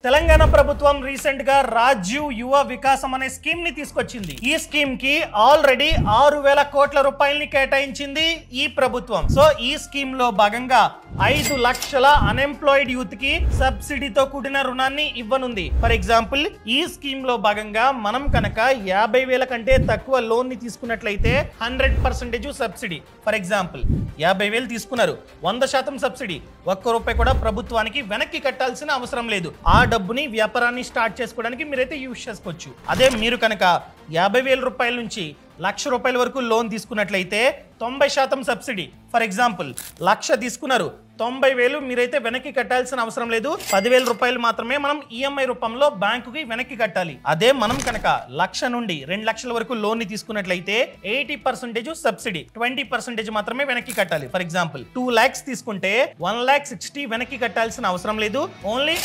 తెలంగాణ ప్రభుత్వం రీసెంట్ గా రాజీవ్ యువ వికాసం అనే స్కీమ్ ని తీసుకొచ్చింది. ఈ స్కీమ్ కి ఆల్రెడీ 6,000 కోట్ల రూపాయలని కేటాయించింది ఈ ప్రభుత్వం. సో ఈ స్కీమ్ లో భాగంగా 5 లక్షల అన్ఎంప్లాయిడ్ యూత్ కి సబ్సిడీతో కూడిన రుణాన్ని ఇవ్వనుంది. ఫర్ ఎగ్జాంపుల్ ఈ స్కీమ్ లో భాగంగా మనం కనుక 50,000 కంటే తక్కువ లోన్ ని తీసుకున్నట్లయితే 100% సబ్సిడీ. ఫర్ ఎగ్జాంపుల్ 50,000 తీసుకున్నారు, 100% సబ్సిడీ. ఒక్క రూపాయి కూడా ప్రభుత్వానికి వెనక్కి కట్టాల్సిన అవసరం లేదు. ఆ డబ్బుని వ్యాపారాన్ని స్టార్ట్ చేసుకోవడానికి మీరైతే యూజ్ చేసుకోవచ్చు. అదే మీరు కనుక 50,000 రూపాయల నుంచి 1,00,000 రూపాయల వరకు లోన్ తీసుకున్నట్లయితే 90% సబ్సిడీ. ఫర్ ఎగ్జాంపుల్ 1,00,000 తీసుకున్నారు, 90,000 మీరైతే వెనక్కి కట్టాల్సిన అవసరం లేదు. 10,000 రూపాయలు మాత్రమే మనం ఈఎంఐ రూపంలో బ్యాంకుకి వెనక్కి కట్టాలి. అదే మనం కనుక 1,00,000 నుండి 2,00,000 వరకు లోన్ ని తీసుకున్నట్లయితే 80% సబ్సిడీ, 20% మాత్రమే వెనక్కి కట్టాలి. ఫర్ ఎగ్జాంపుల్ 2 lakhs తీసుకుంటే 1,60,000 వెనక్కి కట్టాల్సిన అవసరం లేదు. ఓన్లీ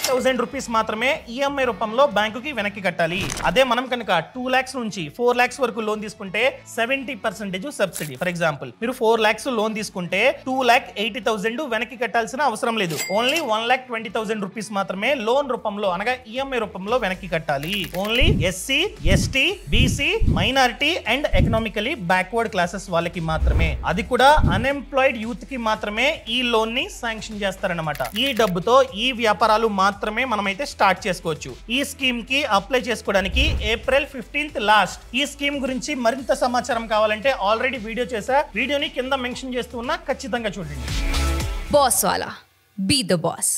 1,000 రూపీస్ మాత్రమే ఈఎంఐ రూపంలో బ్యాంకుకి వెనక్కి కట్టాలి. అదే మనం కనుక 2 lakhs నుంచి 4 lakhs వరకు లోన్ తీసుకుంటే 70% సబ్సిడీ. ఫర్ ఎగ్జాంపుల్ మీరు 4 lakhs లోన్ తీసుకుంటే 2,80,000 వెనక్కి కట్టాల్సిన అవసరం లేదు. ఓన్లీ 1,20,000 రూపీస్ మాత్రమే లోన్ రూపంలో అనగా ఈఎంఐ రూపంలో వెనక్కి కట్టాలి. Only SC, ST, BC, minority and economically backward classes వాళ్ళకి మాత్రమే, అది కూడా అన్ఎంప్లాయిడ్ యూత్ కి మాత్రమే ఈ లోన్ ని శాంక్షన్ చేస్తారన్నమాట. ఈ డబ్బుతో ఈ వ్యాపారాలు మాత్రమే మనమైతే స్టార్ట్ చేసుకోవచ్చు. ఈ స్కీమ్ కి అప్లై చేసుకోవడానికి April 15th లాస్ట్. ఈ స్కీమ్ గురించి మరింత సమాచారం కావాలంటే ఆల్రెడీ వీడియో చేశా, వీడియోని కింద మెన్షన్ చేస్తూ ఉన్నా, ఖచ్చితంగా చూడండి. Boss Wala. Be the boss.